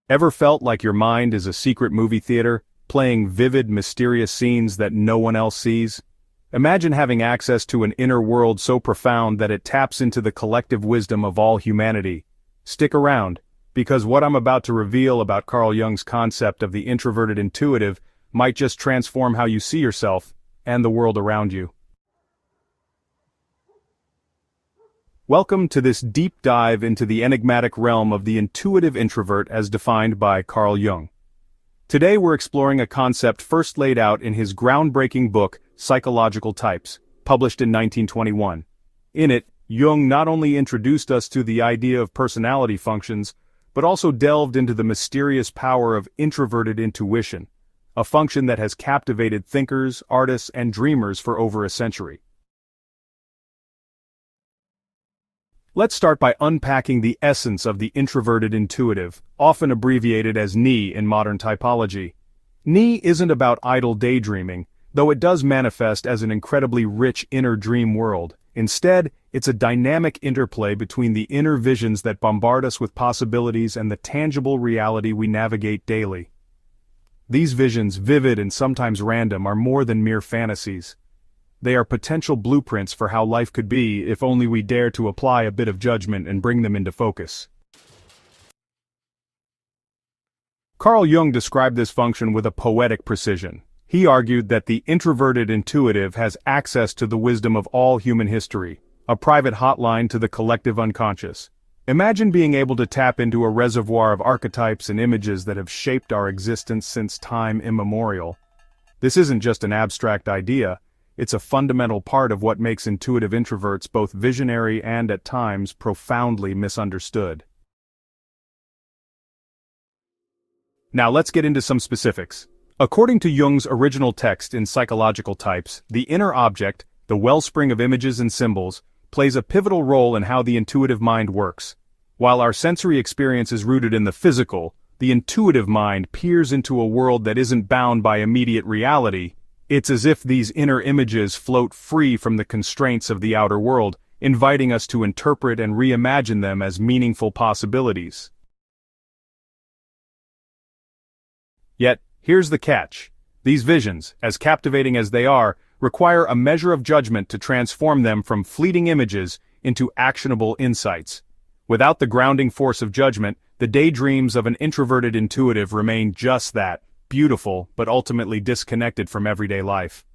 Ever felt like your mind is a secret movie theater, playing vivid, mysterious scenes that no one else sees? Imagine having access to an inner world so profound that it taps into the collective wisdom of all humanity. Stick around, because what I'm about to reveal about Carl Jung's concept of the introverted intuitive might just transform how you see yourself and the world around you. Welcome to this deep dive into the enigmatic realm of the intuitive introvert as defined by Carl Jung. Today we're exploring a concept first laid out in his groundbreaking book, Psychological Types, published in 1921. In it, Jung not only introduced us to the idea of personality functions, but also delved into the mysterious power of introverted intuition, a function that has captivated thinkers, artists, and dreamers for over a century. Let's start by unpacking the essence of the introverted intuitive, often abbreviated as NI in modern typology. NI isn't about idle daydreaming, though it does manifest as an incredibly rich inner dream world. Instead, it's a dynamic interplay between the inner visions that bombard us with possibilities and the tangible reality we navigate daily. These visions, vivid and sometimes random, are more than mere fantasies. They are potential blueprints for how life could be if only we dare to apply a bit of judgment and bring them into focus. Carl Jung described this function with a poetic precision. He argued that the introverted intuitive has access to the wisdom of all human history, a private hotline to the collective unconscious. Imagine being able to tap into a reservoir of archetypes and images that have shaped our existence since time immemorial. This isn't just an abstract idea. It's a fundamental part of what makes intuitive introverts both visionary and, at times, profoundly misunderstood. Now let's get into some specifics. According to Jung's original text in Psychological Types, the inner object, the wellspring of images and symbols, plays a pivotal role in how the intuitive mind works. While our sensory experience is rooted in the physical, the intuitive mind peers into a world that isn't bound by immediate reality. It's as if these inner images float free from the constraints of the outer world, inviting us to interpret and reimagine them as meaningful possibilities. Yet, here's the catch. These visions, as captivating as they are, require a measure of judgment to transform them from fleeting images into actionable insights. Without the grounding force of judgment, the daydreams of an introverted intuitive remain just that. Beautiful, but ultimately disconnected from everyday life.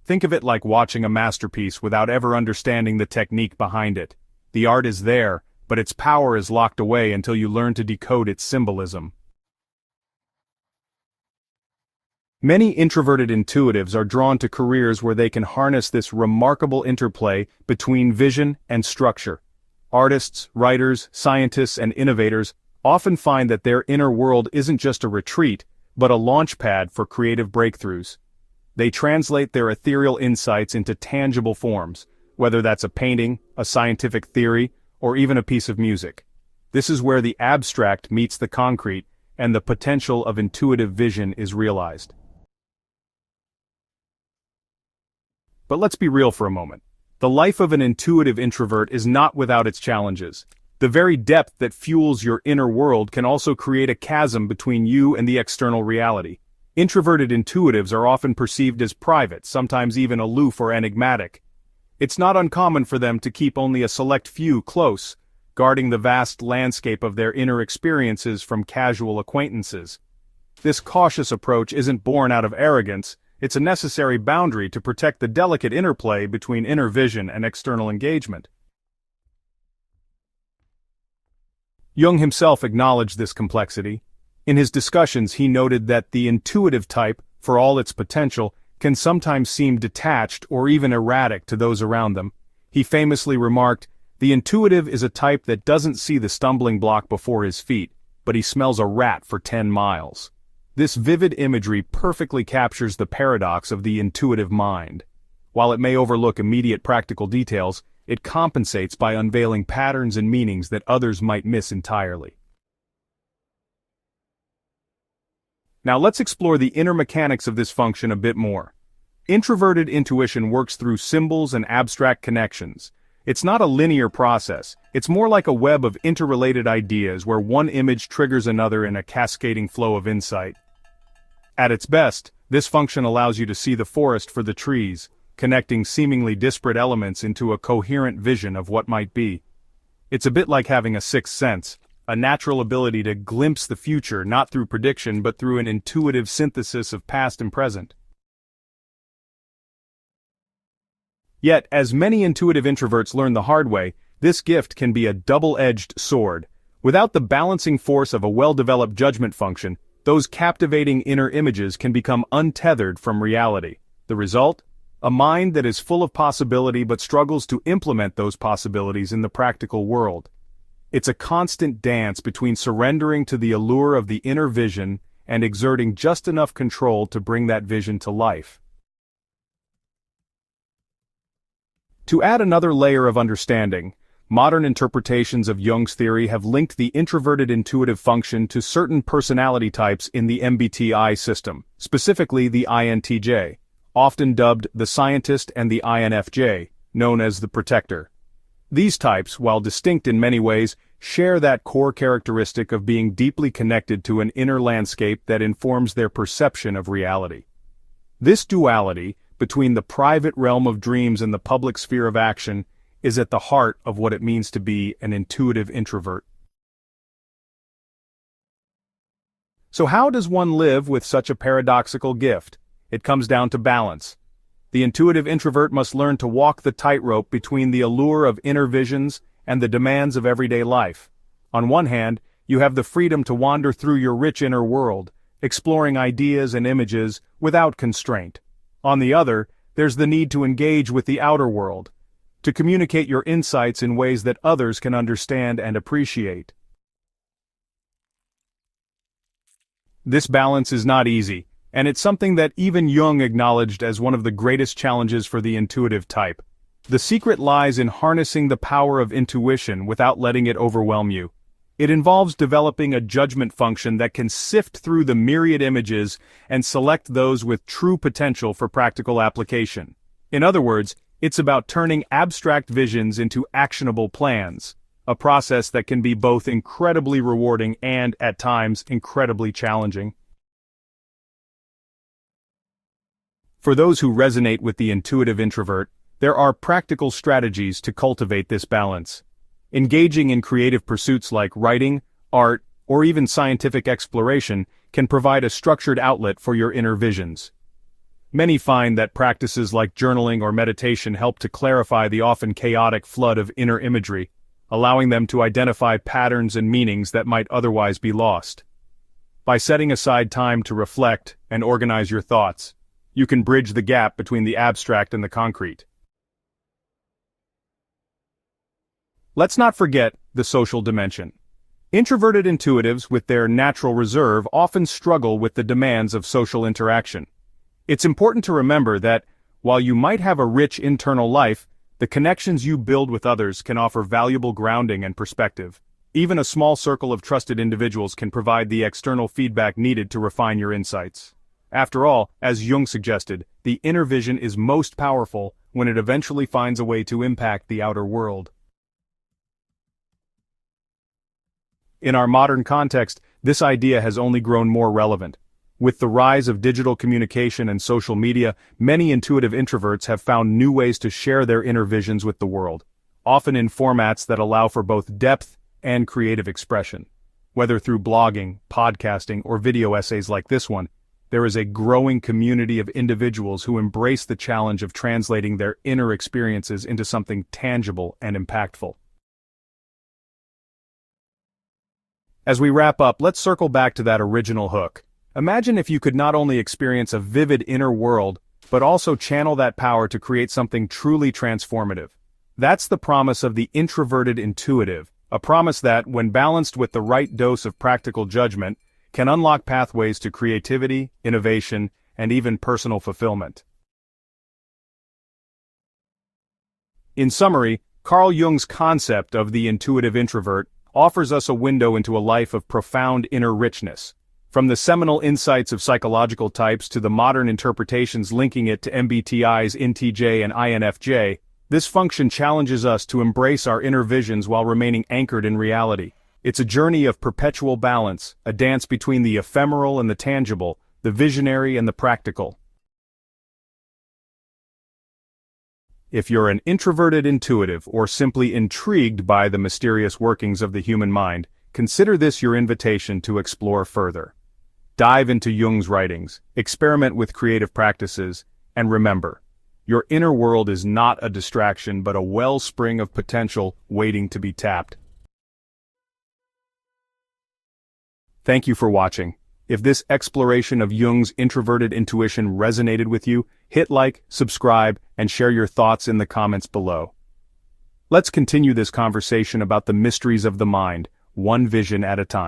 Think of it like watching a masterpiece without ever understanding the technique behind it. The art is there, but its power is locked away until you learn to decode its symbolism. Many introverted intuitives are drawn to careers where they can harness this remarkable interplay between vision and structure. Artists, writers, scientists, and innovators often find that their inner world isn't just a retreat, but a launch pad for creative breakthroughs. They translate their ethereal insights into tangible forms, whether that's a painting, a scientific theory, or even a piece of music. This is where the abstract meets the concrete, and the potential of intuitive vision is realized. But let's be real for a moment. The life of an intuitive introvert is not without its challenges. The very depth that fuels your inner world can also create a chasm between you and the external reality. Introverted intuitives are often perceived as private, sometimes even aloof or enigmatic. It's not uncommon for them to keep only a select few close, guarding the vast landscape of their inner experiences from casual acquaintances. This cautious approach isn't born out of arrogance, it's a necessary boundary to protect the delicate interplay between inner vision and external engagement. Jung himself acknowledged this complexity. In his discussions, he noted that the intuitive type, for all its potential, can sometimes seem detached or even erratic to those around them. He famously remarked, "The intuitive is a type that doesn't see the stumbling block before his feet, but he smells a rat for 10 miles." This vivid imagery perfectly captures the paradox of the intuitive mind. While it may overlook immediate practical details, it compensates by unveiling patterns and meanings that others might miss entirely. Now let's explore the inner mechanics of this function a bit more. Introverted intuition works through symbols and abstract connections. It's not a linear process, it's more like a web of interrelated ideas where one image triggers another in a cascading flow of insight. At its best, this function allows you to see the forest for the trees, connecting seemingly disparate elements into a coherent vision of what might be. It's a bit like having a sixth sense, a natural ability to glimpse the future not through prediction but through an intuitive synthesis of past and present. Yet, as many intuitive introverts learn the hard way, this gift can be a double-edged sword. Without the balancing force of a well-developed judgment function, those captivating inner images can become untethered from reality. The result? A mind that is full of possibility but struggles to implement those possibilities in the practical world. It's a constant dance between surrendering to the allure of the inner vision and exerting just enough control to bring that vision to life. To add another layer of understanding, modern interpretations of Jung's theory have linked the introverted intuitive function to certain personality types in the MBTI system, specifically the INTJ, often dubbed the scientist, and the INFJ, known as the protector. These types, while distinct in many ways, share that core characteristic of being deeply connected to an inner landscape that informs their perception of reality. This duality, between the private realm of dreams and the public sphere of action, is at the heart of what it means to be an intuitive introvert. So how does one live with such a paradoxical gift? It comes down to balance. The intuitive introvert must learn to walk the tightrope between the allure of inner visions and the demands of everyday life. On one hand, you have the freedom to wander through your rich inner world, exploring ideas and images without constraint. On the other, there's the need to engage with the outer world, to communicate your insights in ways that others can understand and appreciate. This balance is not easy, and it's something that even Jung acknowledged as one of the greatest challenges for the intuitive type. The secret lies in harnessing the power of intuition without letting it overwhelm you. It involves developing a judgment function that can sift through the myriad images and select those with true potential for practical application. In other words, it's about turning abstract visions into actionable plans, a process that can be both incredibly rewarding and, at times, incredibly challenging. For those who resonate with the intuitive introvert, there are practical strategies to cultivate this balance. Engaging in creative pursuits like writing, art, or even scientific exploration can provide a structured outlet for your inner visions. Many find that practices like journaling or meditation help to clarify the often chaotic flood of inner imagery, allowing them to identify patterns and meanings that might otherwise be lost. By setting aside time to reflect and organize your thoughts, you can bridge the gap between the abstract and the concrete. Let's not forget the social dimension. Introverted intuitives with their natural reserve often struggle with the demands of social interaction. It's important to remember that, while you might have a rich internal life, the connections you build with others can offer valuable grounding and perspective. Even a small circle of trusted individuals can provide the external feedback needed to refine your insights. After all, as Jung suggested, the inner vision is most powerful when it eventually finds a way to impact the outer world. In our modern context, this idea has only grown more relevant. With the rise of digital communication and social media, many intuitive introverts have found new ways to share their inner visions with the world, often in formats that allow for both depth and creative expression. Whether through blogging, podcasting, or video essays like this one, there is a growing community of individuals who embrace the challenge of translating their inner experiences into something tangible and impactful. As we wrap up, let's circle back to that original hook. Imagine if you could not only experience a vivid inner world, but also channel that power to create something truly transformative. That's the promise of the introverted intuitive, a promise that, when balanced with the right dose of practical judgment, can unlock pathways to creativity, innovation, and even personal fulfillment. In summary, Carl Jung's concept of the intuitive introvert offers us a window into a life of profound inner richness. From the seminal insights of psychological types to the modern interpretations linking it to MBTI's INTJ and INFJ, This function challenges us to embrace our inner visions while remaining anchored in reality. It's a journey of perpetual balance, a dance between the ephemeral and the tangible, the visionary and the practical. If you're an introverted intuitive or simply intrigued by the mysterious workings of the human mind, consider this your invitation to explore further. Dive into Jung's writings, experiment with creative practices, and remember, your inner world is not a distraction but a wellspring of potential waiting to be tapped. Thank you for watching. If this exploration of Jung's introverted intuition resonated with you, hit like, subscribe, and share your thoughts in the comments below. Let's continue this conversation about the mysteries of the mind, one vision at a time.